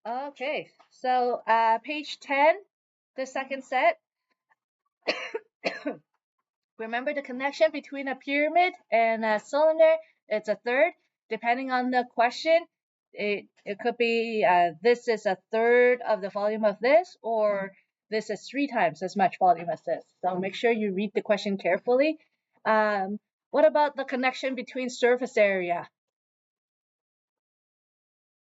Okay, so page 10, the second set. Remember the connection between a pyramid and a cylinder? It's a third. Depending on the question, it could be this is a third of the volume of this, or this is 3 times as much volume as this. So make sure you read the question carefully. What about the connection between surface area?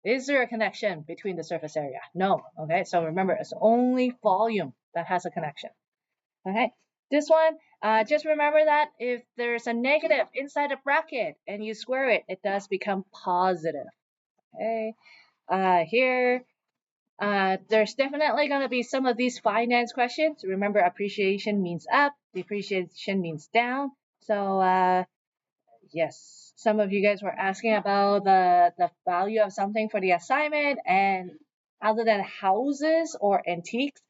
Is there a connection between the surface area? No. Okay, so remember, it's only volume that has a connection. Okay, this one, just remember that if there's a negative inside a bracket and you square it, it does become positive. Okay, here, there's definitely going to be some of these finance questions. Remember, appreciation means up, depreciation means down. So, yes, some of you guys were asking about the value of something for the assignment, and other than houses or antiques,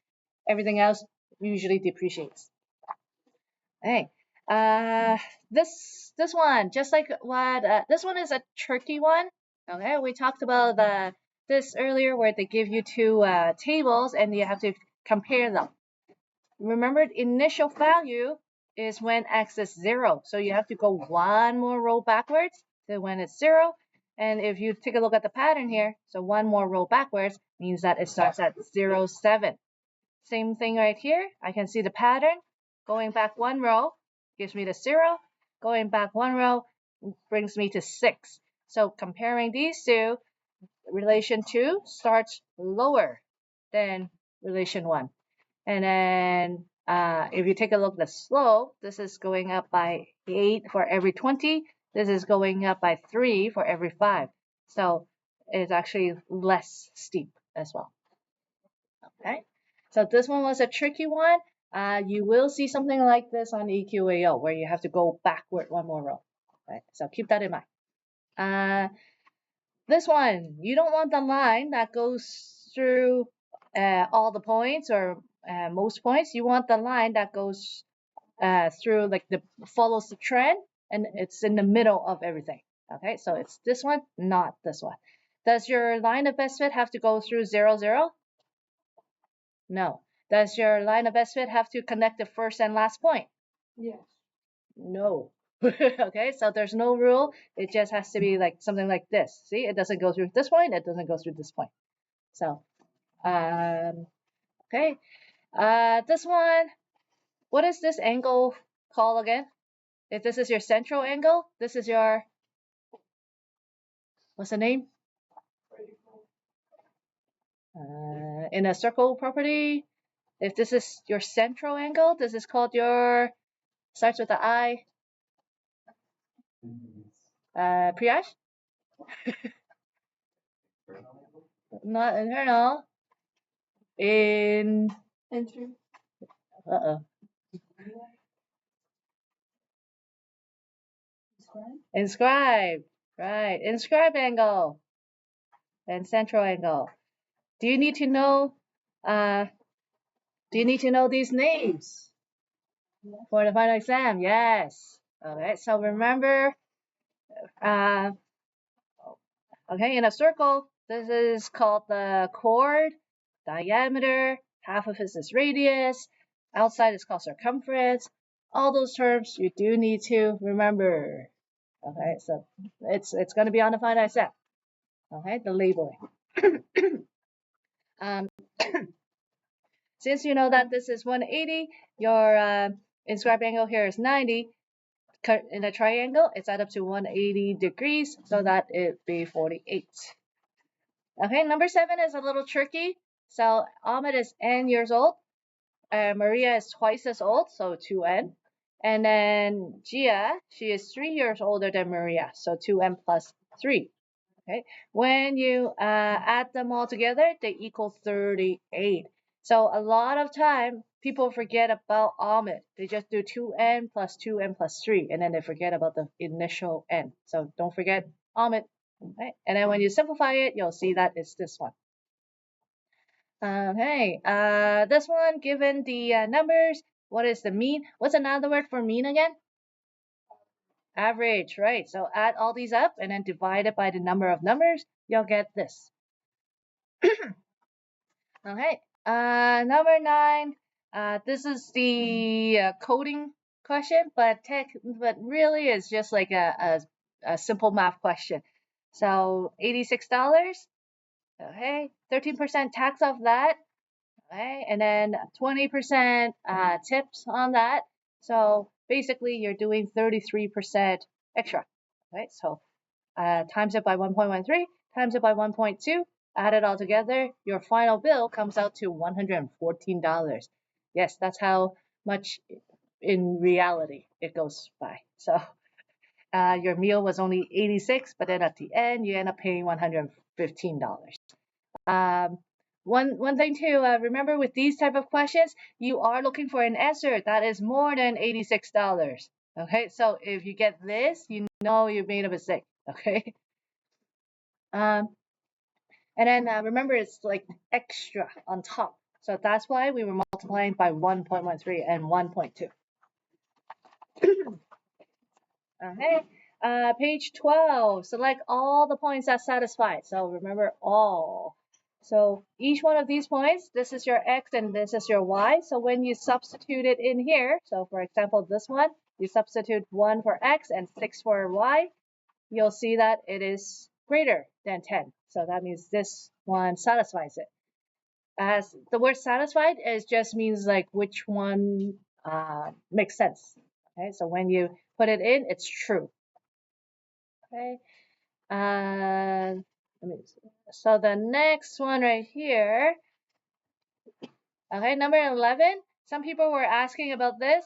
everything else usually depreciates. Hey, uh, this one, just like what this one is a tricky one. Okay, we talked about this earlier, where they give you two tables and you have to compare them. Remember, initial value is when x is 0, so you have to go one more row backwards to when it's 0. And if you take a look at the pattern here, so one more row backwards means that it starts at 0, 7. Same thing right here. I can see the pattern. Going back one row gives me the 0. Going back one row brings me to 6. So comparing these two, relation 2 starts lower than relation 1. And then if you take a look at the slope, this is going up by 8 for every 20. This is going up by 3 for every 5. So it's actually less steep as well. Okay, so this one was a tricky one. You will see something like this on EQAO, where you have to go backward one more row. Right, so keep that in mind. This one, you don't want the line that goes through all the points or most points. You want the line that goes through, like, the follows the trend, and it's in the middle of everything. Okay, so it's this one, not this one. Does your line of best fit have to go through 0, 0? No. Does your line of best fit have to connect the first and last point? Yes. No. Okay, so there's no rule. It just has to be like something like this. See, it doesn't go through this point, it doesn't go through this point. So, okay. This one, what is this angle called again? If this is your central angle, this is your, what's the name? In a circle property, if this is your central angle, this is called your, starts with the I, Priyash? Not internal. In, Enter. uh-oh. Inscribe. Right. Inscribe angle and central angle. Do you need to know these names for the final exam? Yes. Okay, so remember, uh, okay, in a circle, this is called the chord, diameter, half of it is radius, outside is called circumference. All those terms you do need to remember. Okay, so it's going to be on the final exam. Okay, the labeling. um, since you know that this is 180, your inscribed angle here is 90. In a triangle, it's add up to 180 degrees, so that it be 48. Okay, number 7 is a little tricky. So Ahmed is n years old. Maria is twice as old, so 2n. And then Gia, she is 3 years older than Maria, so 2n plus 3. Okay, when you add them all together, they equal 38. So a lot of time people forget about Ahmed. They just do 2n plus 2n plus 3, and then they forget about the initial n. So don't forget Ahmed. Okay, and then when you simplify it, you'll see that it's this one. Okay, this one, given the numbers, what is the mean? What's another word for mean again? Average, right? So add all these up and then divide it by the number of numbers, you'll get this. Okay. Number 9. This is the coding question, but really it's just like a simple math question. So $86. Okay. 13% tax off that. Okay. And then 20% tips on that. So basically you're doing 33% extra. Right. So times it by 1.13, times it by 1.2, add it all together, your final bill comes out to $114. Yes, that's how much in reality it goes by. So your meal was only 86, but then at the end you end up paying $115. Um, one thing to remember with these type of questions, you are looking for an answer that is more than $86. Okay, so if you get this, you know you made a mistake. Okay. Um, and then remember, it's like extra on top. So that's why we were multiplying by 1.13 and 1.2. Okay. Page 12. Select all the points that satisfy. So remember all. So each one of these points, this is your x and this is your y. So when you substitute it in here, so for example, this one, you substitute 1 for x and 6 for y, you'll see that it is greater than 10. So that means this one satisfies it. As the word satisfied is just means like which one makes sense. Okay, so when you put it in, it's true. Okay, so the next one right here. Okay, number 11. Some people were asking about this.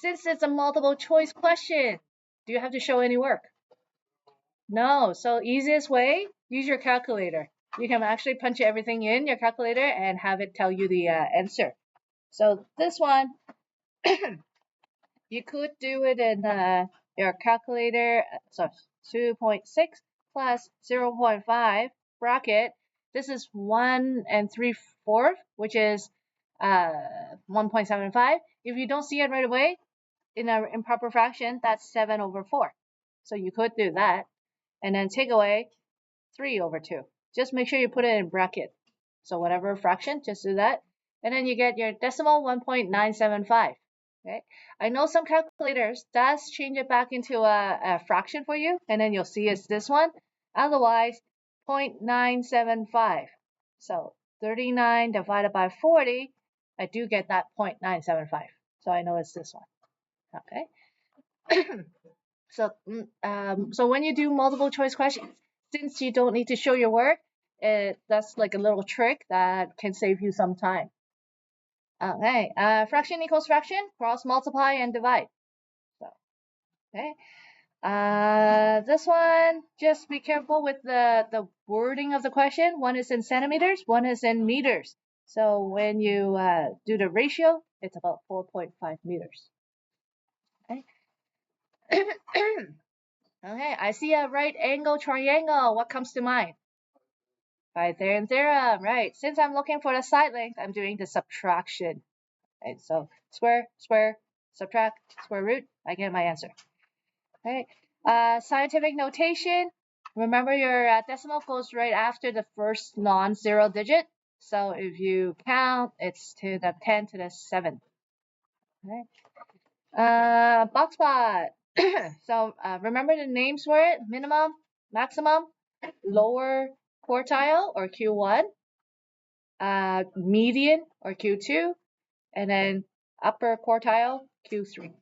Since it's a multiple choice question, do you have to show any work? No, so easiest way, use your calculator. You can actually punch everything in your calculator and have it tell you the answer. So this one, you could do it in your calculator. So 2.6 plus 0.5 bracket. This is 1 3/4, which is 1.75. If you don't see it right away in an improper fraction, that's 7/4. So you could do that. And then take away 3/2. Just make sure you put it in bracket. So whatever fraction, just do that. And then you get your decimal 1.975. Okay. I know some calculators does change it back into a fraction for you, and then you'll see it's this one. Otherwise, 0.975. So 39 divided by 40, I do get that 0.975. So I know it's this one. Okay. So when you do multiple choice questions, since you don't need to show your work, that's like a little trick that can save you some time. Okay, fraction equals fraction, cross multiply and divide. So, okay. This one, just be careful with the wording of the question. One is in centimeters, one is in meters. So when you do the ratio, it's about 4.5 meters. Okay. Okay, I see a right angle triangle. What comes to mind? Pythagorean theorem, right? Since I'm looking for the side length, I'm doing the subtraction. Right, so square, square, subtract, square root, I get my answer. Okay, scientific notation. Remember your decimal goes right after the first non-zero digit. So if you count, it's to the 10 to the 7. Okay. Box plot. So remember the names for it: minimum, maximum, lower quartile or Q1, median or Q2, and then upper quartile Q3.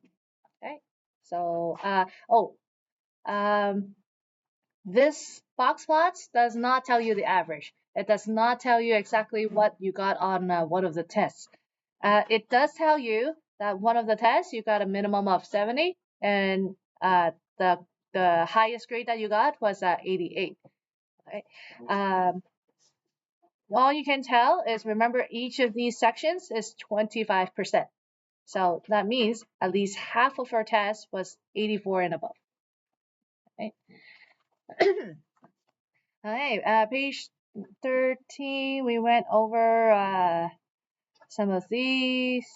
Okay. So this box plots does not tell you the average. It does not tell you exactly what you got on one of the tests. It does tell you that one of the tests you got a minimum of 70, and the highest grade that you got was 88. Okay. All you can tell is remember each of these sections is 25%. So that means at least half of our test was 84 and above. Okay. Okay, page 13, we went over some of these.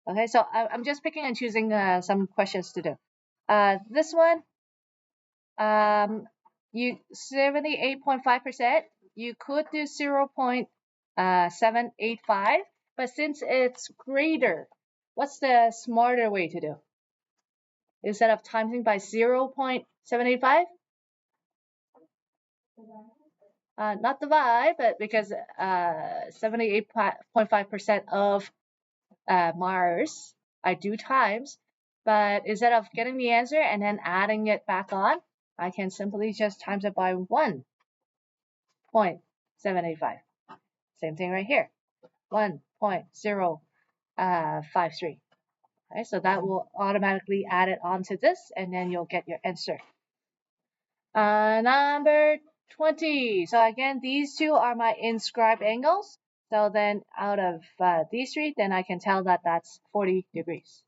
Okay, so I'm just picking and choosing some questions to do. This one, you 78.5%. you could do 0.785, but since it's greater, what's the smarter way to do? Instead of timesing by 0.785? Not divide, but because 78.5% of Mars, I do times, but instead of getting the answer and then adding it back on, I can simply just times it by 1.785. Same thing right here, 1.053. Okay, so that will automatically add it onto this, and then you'll get your answer. Number 20. So again, these two are my inscribed angles. So then out of these three, then I can tell that that's 40 degrees.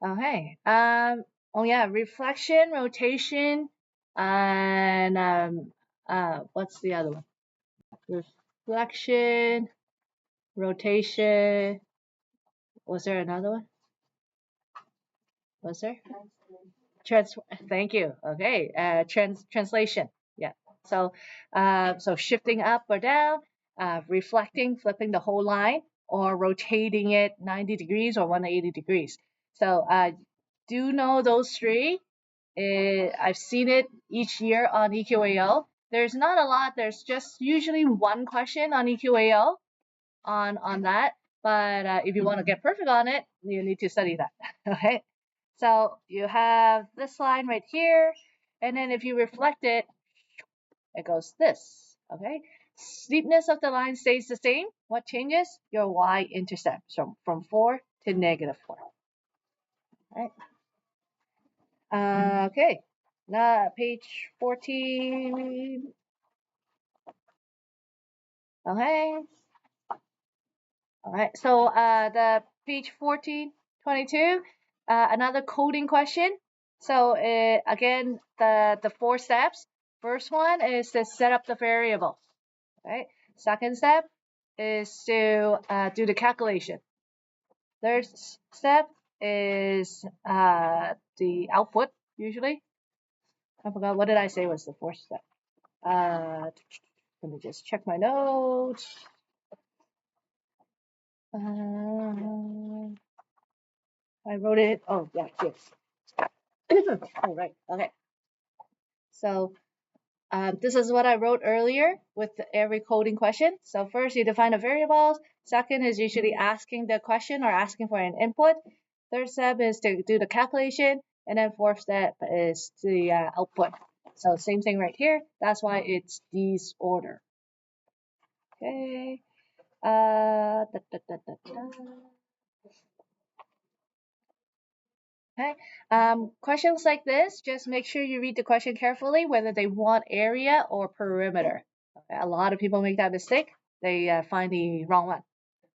Okay. Oh yeah, reflection, rotation, and what's the other one? Reflection, rotation. Was there another one? Was there? Thank you. Okay. Translation. Yeah. So shifting up or down, reflecting, flipping the whole line, or rotating it 90 degrees or 180 degrees. So do know those three. I've seen it each year on EQAO. There's not a lot. There's just usually one question on EQAO on that. But if you want to get perfect on it, you need to study that. Okay. So you have this line right here, and then if you reflect it, it goes this. Okay. Steepness of the line stays the same. What changes? Your y-intercept from 4 to -4. Right. Okay. Now page 14. Okay. All right. So the page 14, 22. Another coding question. So again, the 4 steps. First one is to set up the variables. Right. Second step is to do the calculation. Third step is the output usually. I forgot, what did I say was the fourth step? Let me just check my notes. I wrote it. Oh, yeah, yes. Oh, right. Okay. So this is what I wrote earlier with every coding question. So first you define the variables. Second is usually asking the question or asking for an input. Third step is to do the calculation. And then fourth step is the output. So same thing right here. That's why it's this order. Okay. Okay. Questions like this, just make sure you read the question carefully, whether they want area or perimeter. Okay. A lot of people make that mistake. They find the wrong one.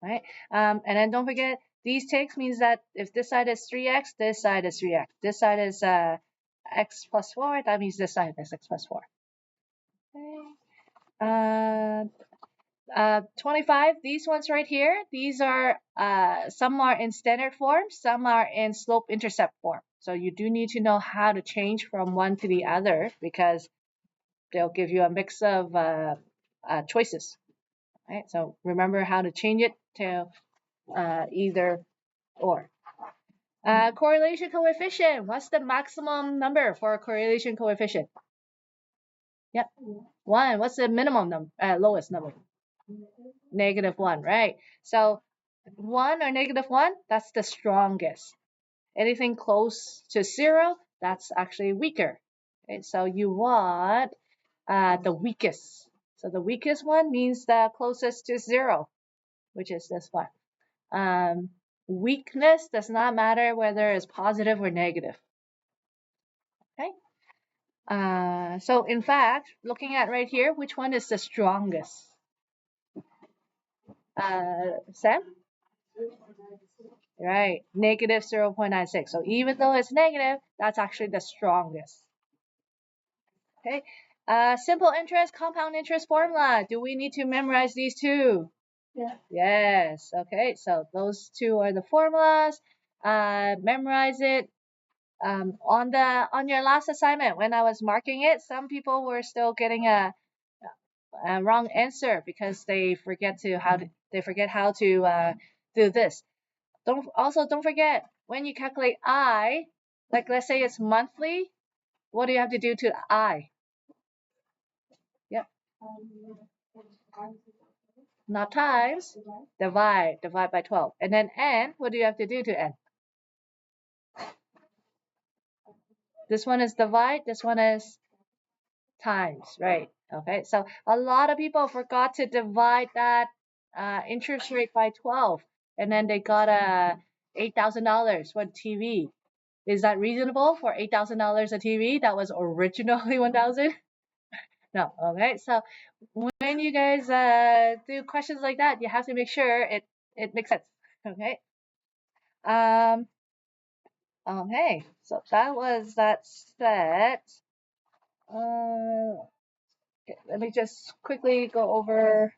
Right. And then don't forget, these ticks means that if this side is 3x, this side is 3x. This side is x plus 4, that means this side is x plus 4. Okay. 25, these ones right here, these are, some are in standard form, some are in slope intercept form. So you do need to know how to change from one to the other because they'll give you a mix of choices. Right? So remember how to change it to either or. Correlation coefficient. What's the maximum number for a correlation coefficient? Yep, 1. What's the minimum number? Lowest number? -1, right? So 1 or -1, that's the strongest. Anything close to 0, that's actually weaker. Okay, so you want the weakest. So the weakest one means the closest to 0, which is this one. Weakness does not matter whether it's positive or negative. Okay. So in fact, looking at right here, which one is the strongest? Sam? Right, -0.96. So even though it's negative, that's actually the strongest. Okay. Simple interest, compound interest formula. Do we need to memorize these two? Yeah. Yes. Okay. So those two are the formulas. Memorize it. On your last assignment, when I was marking it, some people were still getting a wrong answer because they forget how to do this. Don't forget when you calculate I, like let's say it's monthly, what do you have to do to I? Yep. Not times, divide by 12. And then n, what do you have to do to n? This one is divide, this one is times, right? Okay, so a lot of people forgot to divide that interest rate by 12, and then they got a $8,000 for TV. Is that reasonable for $8,000 a TV that was originally 1,000? No. Okay, so when you guys do questions like that, you have to make sure it makes sense. Okay. Um. Okay. So that was that set. Okay, let me just quickly go over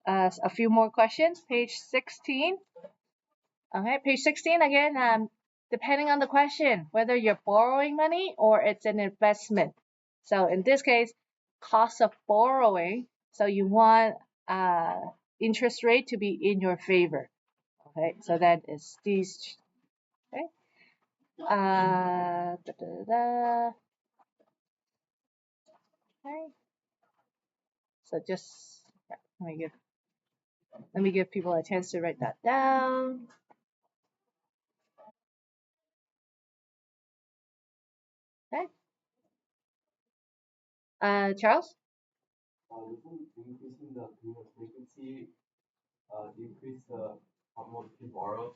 a few more questions. Page 16. Okay, page 16 again. Depending on the question, whether you're borrowing money or it's an investment. So in this case, cost of borrowing. So you want interest rate to be in your favor. Okay, so that is these. Okay. Da, da, da. Okay. So just let me give people a chance to write that down. Okay. Charles? Increasing the payment frequency increase the amount you borrow?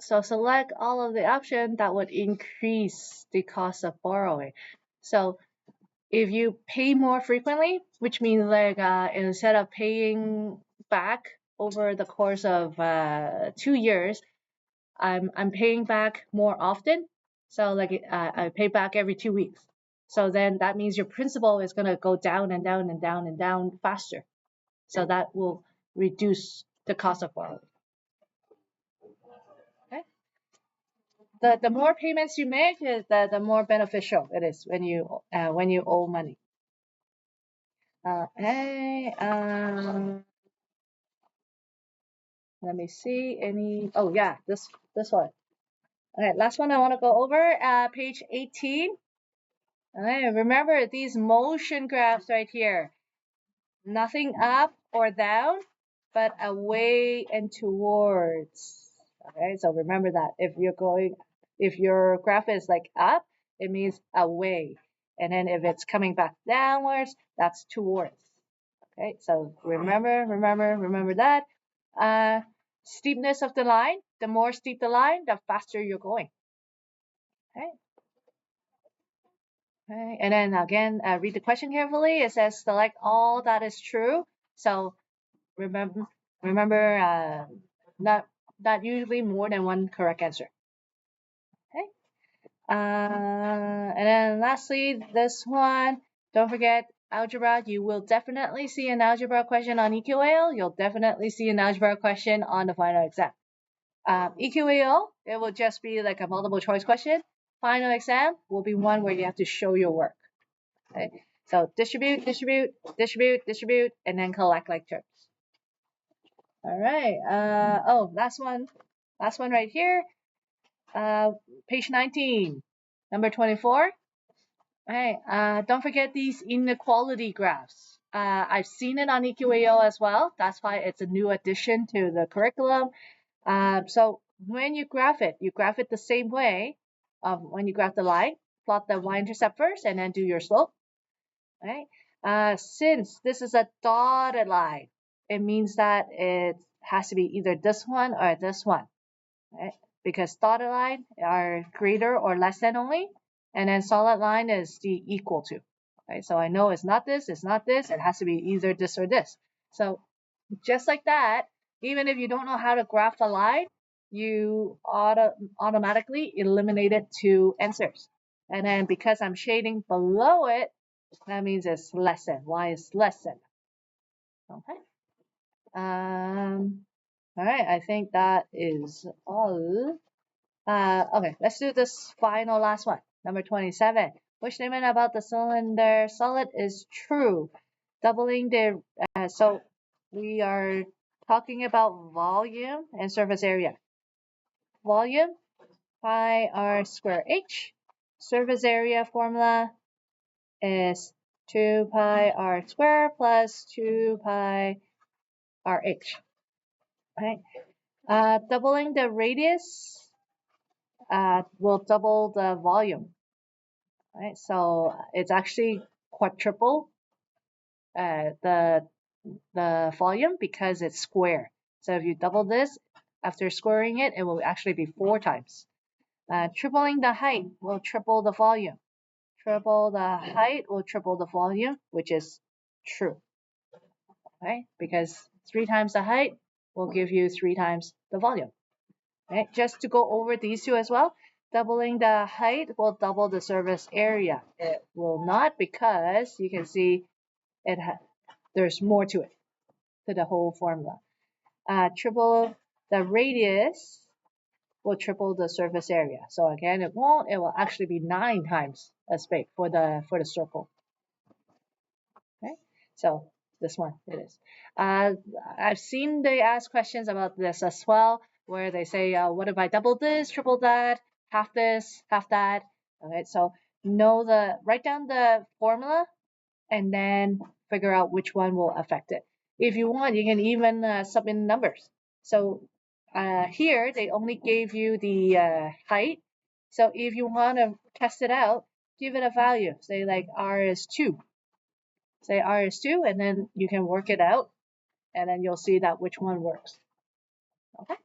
So select all of the option that would increase the cost of borrowing. So if you pay more frequently, which means like instead of paying back over the course of 2 years, I'm paying back more often. So like I pay back every 2 weeks. So then that means your principal is gonna go down and down and down and down faster. So that will reduce the cost of borrowing. Okay. The more payments you make, the more beneficial it is when you owe money. Okay. Let me see any. Oh yeah, this one. Okay, last one I want to go over. Page 18. Okay, remember these motion graphs right here. Nothing up or down, but away and towards. Okay, so remember that if your graph is like up, it means away. And then if it's coming back downwards, that's towards. Okay, so remember that. Steepness of the line, the more steep the line, the faster you're going. Okay. Okay, and then again, read the question carefully. It says select all that is true. So remember, not usually more than one correct answer. Okay. And then lastly, this one. Don't forget algebra. You will definitely see an algebra question on EQAO. You'll definitely see an algebra question on the final exam. EQAO, it will just be like a multiple choice question. Final exam will be one where you have to show your work. Okay. So distribute, and then collect like terms. All right. Oh, last one right here. Page 19, number 24. All right. Don't forget these inequality graphs. I've seen it on EQAO as well. That's why it's a new addition to the curriculum. So when you graph it the same way. When you graph the line, plot the y-intercept first, and then do your slope. Right? Since this is a dotted line, it means that it has to be either this one or this one, right? Because dotted line are greater or less than only, and then solid line is the equal to. Okay, so I know it's not this, it has to be either this or this. So just like that, even if you don't know how to graph the line, you automatically eliminated two answers. And then because I'm shading below it, that means it's less than. Y is less than. Okay. All right. I think that is all. Okay, let's do this final last one. Number 27. Which statement about the cylinder solid is true? Doubling the, so we are talking about volume and surface area. Volume, pi r square h. Surface area formula is 2 pi r square plus 2 pi rh. Right? Doubling the radius will double the volume. Right? So it's actually quadruple the volume because it's square. So if you double this, after squaring it, it will actually be 4 times. Tripling the height will triple the volume. Triple the height will triple the volume, which is true. Right? Because 3 times the height will give you 3 times the volume. Right? Just to go over these two as well, doubling the height will double the surface area. It will not because you can see there's more to it, to the whole formula. Triple the radius will triple the surface area. So again, it won't. It will actually be 9 times as big for the circle. Okay, so this one it is. I've seen they ask questions about this as well, where they say, what if I double this, triple that, half this, half that? Okay, so write down the formula and then figure out which one will affect it. If you want, you can even sub in numbers. So here they only gave you the height. So if you want to test it out, give it a value. Say like r is 2. Say r is 2, and then you can work it out, and then you'll see that which one works. Okay.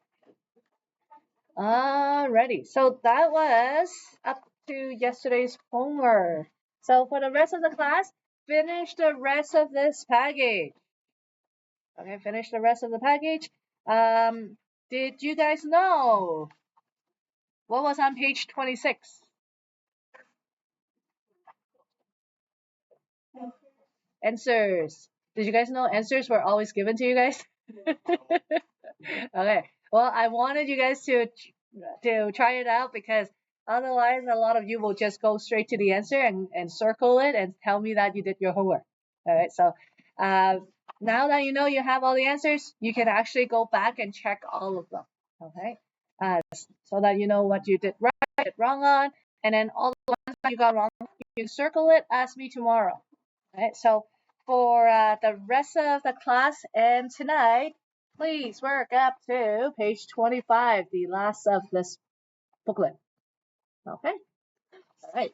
Alrighty. So that was up to yesterday's homework. So for the rest of the class, finish the rest of this package. Okay, finish the rest of the package. Did you guys know what was on page 26? Answers. Did you guys know answers were always given to you guys? Okay. Well, I wanted you guys to try it out because otherwise a lot of you will just go straight to the answer and circle it and tell me that you did your homework. All right. So now that you know you have all the answers, you can actually go back and check all of them. Okay. So that you know what you did right, wrong on, and then all the ones that you got wrong, you can circle it, ask me tomorrow. Right? So for the rest of the class and tonight, please work up to page 25, the last of this booklet. Okay? All right.